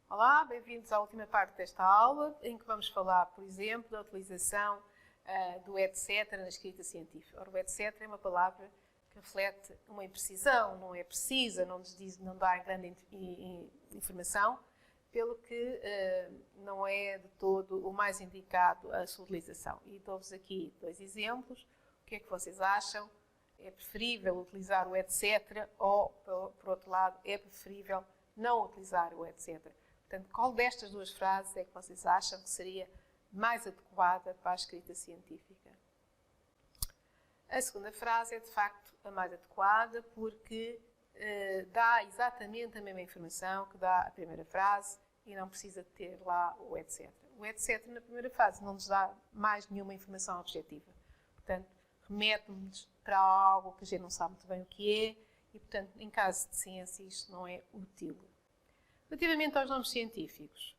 Olá, bem-vindos à última parte desta aula, em que vamos falar, por exemplo, da utilização do etc. na escrita científica. Ora, o etc. é uma palavra que reflete uma imprecisão, não é precisa, não nos diz, não dá grande informação, pelo que não é de todo o mais indicado a sua utilização. E dou-vos aqui dois exemplos. O que é que vocês acham? É preferível utilizar o etc. ou, por outro lado, é preferível não utilizar o etc. Portanto, qual destas duas frases é que vocês acham que seria mais adequada para a escrita científica? A segunda frase é, de facto, a mais adequada porque dá exatamente a mesma informação que dá a primeira frase e não precisa ter lá o etc. O etc. na primeira frase não nos dá mais nenhuma informação objetiva. Portanto, remete-nos para algo que a gente não sabe muito bem o que é e, portanto, em caso de ciência, isto não é útil. Relativamente aos nomes científicos,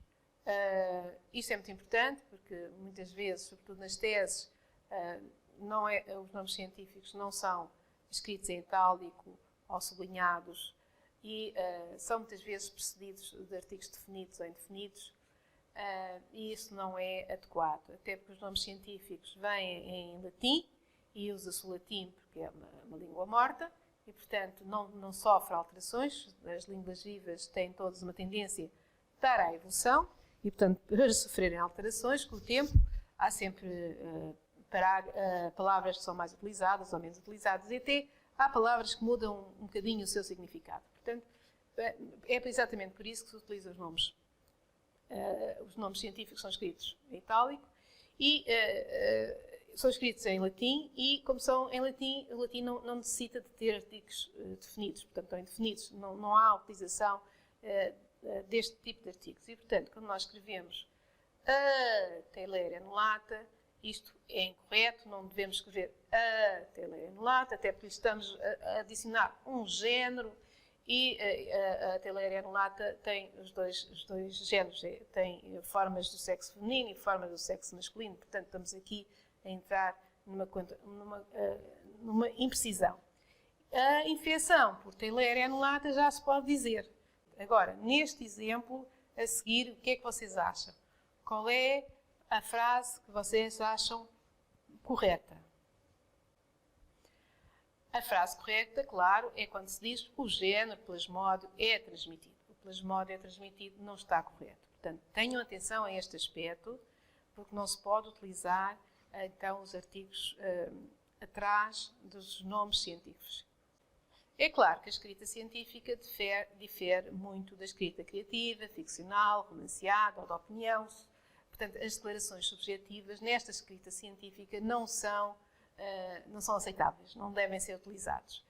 isto é muito importante porque muitas vezes, sobretudo nas teses, os nomes científicos não são escritos em itálico ou sublinhados e são muitas vezes precedidos de artigos definidos ou indefinidos e isso não é adequado, até porque os nomes científicos vêm em latim e usa-se o latim porque é uma língua morta. E, portanto, não sofre alterações. As línguas vivas têm todas uma tendência para a evolução e, portanto, para sofrerem alterações com o tempo, há sempre palavras que são mais utilizadas ou menos utilizadas e até há palavras que mudam um bocadinho o seu significado. Portanto, é exatamente por isso que se utiliza os nomes. Os nomes científicos são escritos em itálico e são escritos em latim e, como são em latim, o latim não necessita de ter artigos definidos, portanto, estão indefinidos. Não há utilização deste tipo de artigos. E, portanto, quando nós escrevemos a Theileria anulata, isto é incorreto, não devemos escrever a Theileria anulata, até porque estamos a adicionar um género e a Theileria anulata tem os dois géneros, tem formas do sexo feminino e formas do sexo masculino, portanto, estamos aqui a entrar numa imprecisão. A infecção por Theileria anulata já se pode dizer. Agora, neste exemplo, a seguir, o que é que vocês acham? Qual é a frase que vocês acham correta? A frase correta, claro, é quando se diz o género plasmódio é transmitido. O plasmódio é transmitido não está correto. Portanto, tenham atenção a este aspecto, porque não se pode utilizar então os artigos atrás dos nomes científicos. É claro que a escrita científica difere muito da escrita criativa, ficcional, romanceada ou de opinião. Portanto, as declarações subjetivas nesta escrita científica não são aceitáveis, não devem ser utilizados.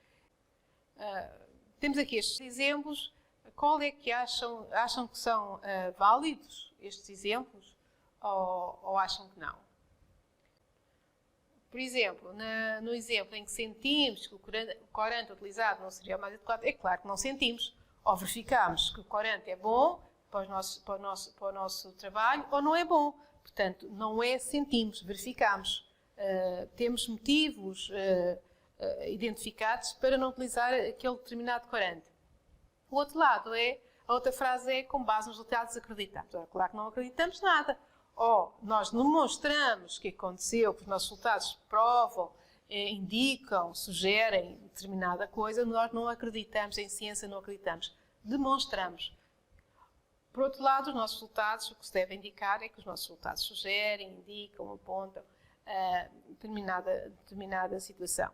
Temos aqui estes exemplos. Qual é que acham que são válidos estes exemplos ou acham que não? Por exemplo, no exemplo em que sentimos que o corante utilizado não seria o mais adequado, é claro que não sentimos. Ou verificamos que o corante é bom para o nosso trabalho ou não é bom. Portanto, não é sentimos, verificamos. Temos motivos identificados para não utilizar aquele determinado corante. O outro lado a outra frase é com base nos resultados acreditamos. Claro que não acreditamos nada. Ou nós demonstramos que aconteceu, que os nossos resultados provam, indicam, sugerem determinada coisa, nós não acreditamos em ciência, não acreditamos. Demonstramos. Por outro lado, os nossos resultados, o que se deve indicar é que os nossos resultados sugerem, indicam, apontam determinada situação.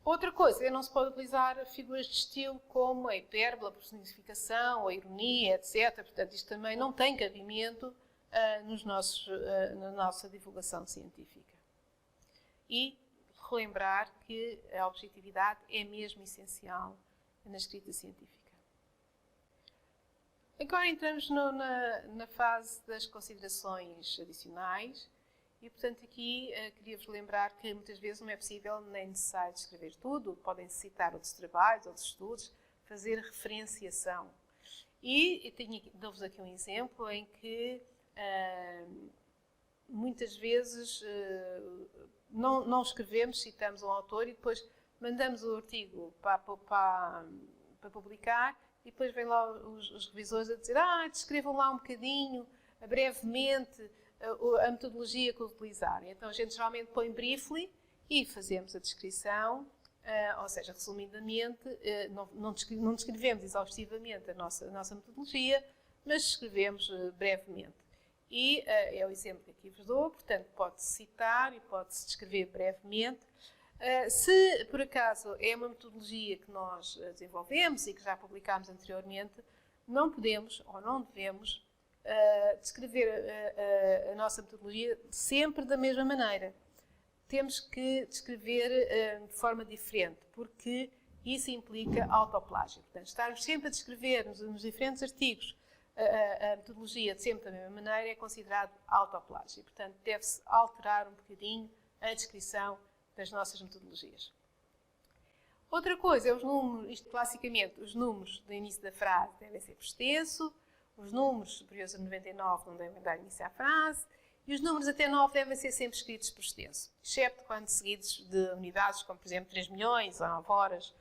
Outra coisa é não se pode utilizar figuras de estilo como a hipérbole, a personificação, a ironia, etc. Portanto, isto também não tem cabimento na nossa divulgação científica. E relembrar que a objetividade é mesmo essencial na escrita científica. Agora entramos na fase das considerações adicionais. E, portanto, aqui queria-vos lembrar que muitas vezes não é possível nem necessário escrever tudo, podem citar outros trabalhos, outros estudos, fazer referenciação. E dou-vos aqui um exemplo em que muitas vezes não escrevemos, citamos um autor e depois mandamos o artigo para publicar e depois vêm lá os revisores a dizer descrevam lá um bocadinho, brevemente, a metodologia que utilizarem. Então a gente geralmente põe briefly e fazemos a descrição, ou seja, resumidamente, não descrevemos exaustivamente a nossa metodologia, mas escrevemos brevemente. E é o exemplo que aqui vos dou, portanto pode-se citar e pode-se descrever brevemente. Se por acaso é uma metodologia que nós desenvolvemos e que já publicámos anteriormente, não podemos ou não devemos descrever a nossa metodologia sempre da mesma maneira. Temos que descrever de forma diferente, porque isso implica autoplágio. Portanto, estarmos sempre a descrever nos diferentes artigos a metodologia de sempre da mesma maneira é considerado autoplágio. Portanto, deve-se alterar um bocadinho a descrição das nossas metodologias. Outra coisa é os números, isto classicamente, os números do início da frase devem ser por extenso, os números superiores a 99 não devem dar início à frase, e os números até 9 devem ser sempre escritos por extenso, excepto quando seguidos de unidades como, por exemplo, 3 milhões ou 9 horas.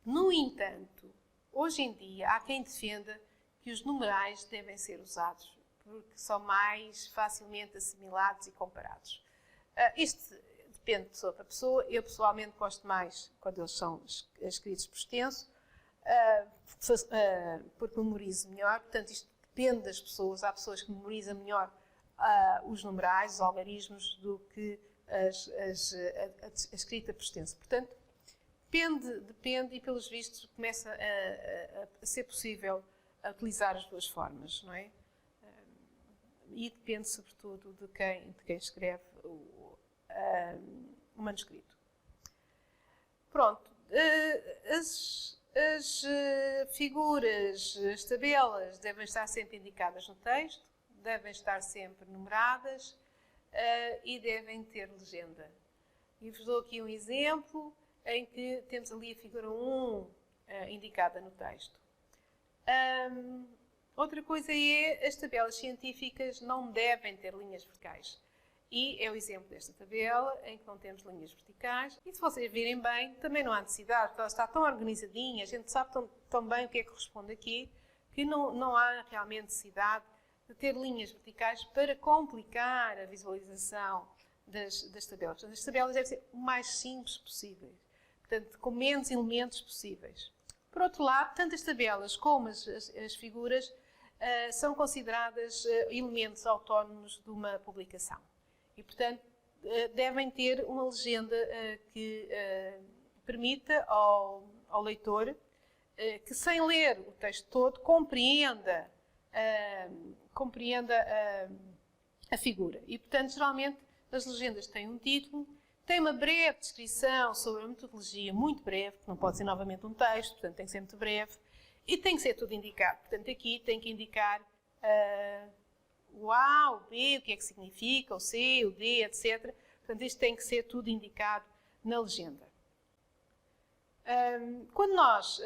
No entanto, hoje em dia, há quem defenda que os numerais devem ser usados, porque são mais facilmente assimilados e comparados. Isto depende de pessoa para pessoa. Eu, pessoalmente, gosto mais quando eles são escritos por extenso, porque memorizo melhor. Portanto, isto depende das pessoas. Há pessoas que memorizam melhor os numerais, os algarismos, do que a escrita por extenso. Portanto, depende e, pelos vistos, começa a ser possível utilizar as duas formas, não é? E depende, sobretudo, de quem escreve o manuscrito. Pronto. As figuras, as tabelas devem estar sempre indicadas no texto, devem estar sempre numeradas e devem ter legenda. E vos dou aqui um exemplo em que temos ali a figura 1 indicada no texto. Outra coisa é, as tabelas científicas não devem ter linhas verticais. E é o exemplo desta tabela, em que não temos linhas verticais. E se vocês virem bem, também não há necessidade, porque ela está tão organizadinha, a gente sabe tão bem o que é que corresponde aqui, que não há realmente necessidade de ter linhas verticais para complicar a visualização das tabelas. Portanto, as tabelas devem ser o mais simples possíveis, portanto, com menos elementos possíveis. Por outro lado, tanto as tabelas como as figuras são consideradas elementos autónomos de uma publicação. E, portanto, devem ter uma legenda que permita ao leitor que, sem ler o texto todo, compreenda a figura. E, portanto, geralmente, as legendas têm um título, têm uma breve descrição sobre a metodologia, muito breve, que não pode ser novamente um texto, portanto, tem que ser muito breve, e tem que ser tudo indicado. Portanto, aqui tem que indicar o A, o B, o que é que significa, o C, o D, etc. Portanto, isto tem que ser tudo indicado na legenda. Quando nós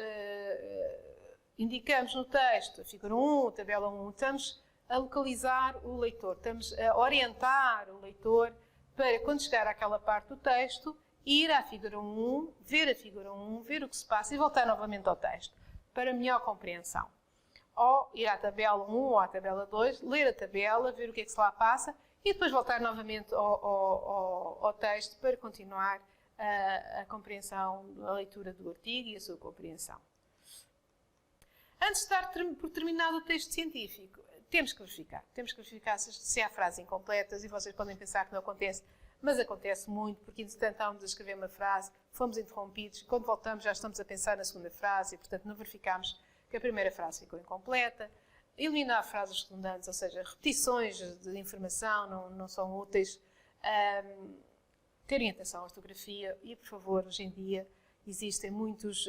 indicamos no texto a figura 1, a tabela 1, estamos a localizar o leitor, estamos a orientar o leitor para, quando chegar àquela parte do texto, ir à figura 1, ver a figura 1, ver o que se passa e voltar novamente ao texto, para melhor compreensão. Ou ir à tabela 1 ou à tabela 2, ler a tabela, ver o que é que se lá passa e depois voltar novamente ao texto para continuar a compreensão, a leitura do artigo e a sua compreensão. Antes de dar por terminado o texto científico, temos que verificar se há frases incompletas, e vocês podem pensar que não acontece, mas acontece muito, porque entretanto estávamos a escrever uma frase, fomos interrompidos, quando voltamos já estamos a pensar na segunda frase e, portanto, não verificámos que a primeira frase ficou incompleta. Eliminar frases redundantes, ou seja, repetições de informação não são úteis. Terem atenção à ortografia e, por favor, hoje em dia existem muitos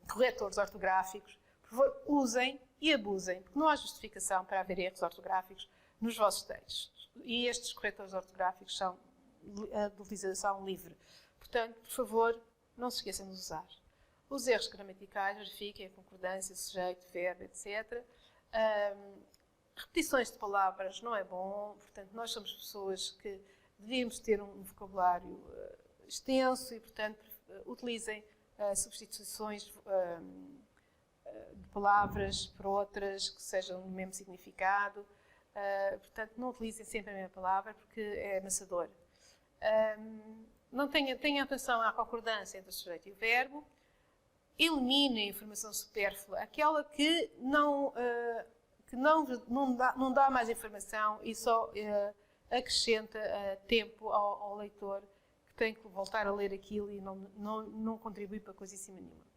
corretores ortográficos. Por favor, usem e abusem, porque não há justificação para haver erros ortográficos nos vossos textos. E estes corretores ortográficos são de utilização livre. Portanto, por favor, não se esqueçam de usar. Os erros gramaticais, verifiquem a concordância, sujeito, verbo, etc. Repetições de palavras não é bom, portanto, nós somos pessoas que devíamos ter um vocabulário extenso e, portanto, utilizem substituições de palavras por outras que sejam do mesmo significado. Portanto, não utilizem sempre a mesma palavra porque é amassador. Não tenham atenção à concordância entre o sujeito e o verbo. Elimine a informação supérflua, aquela que não dá mais informação e só acrescenta tempo ao leitor, que tem que voltar a ler aquilo e não contribui para coisíssima nenhuma.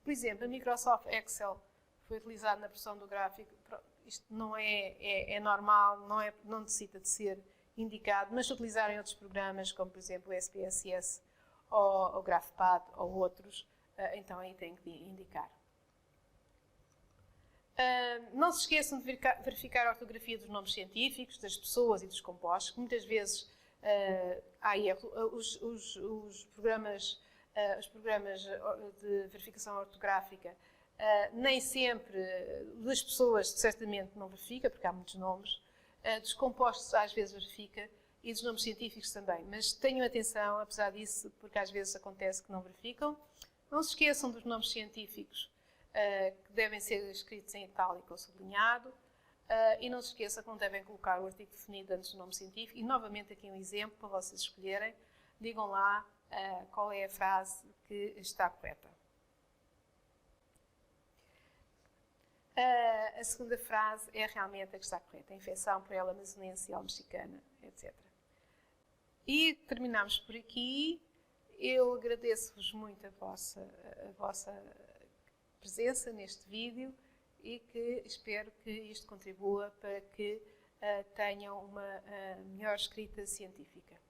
Por exemplo, a Microsoft Excel foi utilizado na versão do gráfico. Isto não é normal, não necessita de ser indicado, mas se utilizarem outros programas, como por exemplo o SPSS ou o GraphPad ou outros, então aí tem que indicar. Não se esqueçam de verificar a ortografia dos nomes científicos, das pessoas e dos compostos, que muitas vezes há erro. Os programas de verificação ortográfica nem sempre, das pessoas certamente não verifica, porque há muitos nomes, dos compostos às vezes verifica e dos nomes científicos também. Mas tenham atenção, apesar disso, porque às vezes acontece que não verificam. Não se esqueçam dos nomes científicos, que devem ser escritos em itálico ou sublinhado, e não se esqueça que não devem colocar o artigo definido antes do nome científico. E novamente aqui um exemplo para vocês escolherem. Digam lá qual é a frase que está correta. A segunda frase é realmente a que está correta. A infecção por ela amazonense e mexicana, etc. E terminamos por aqui. Eu agradeço-vos muito a vossa presença neste vídeo e que espero que isto contribua para que tenham uma melhor escrita científica.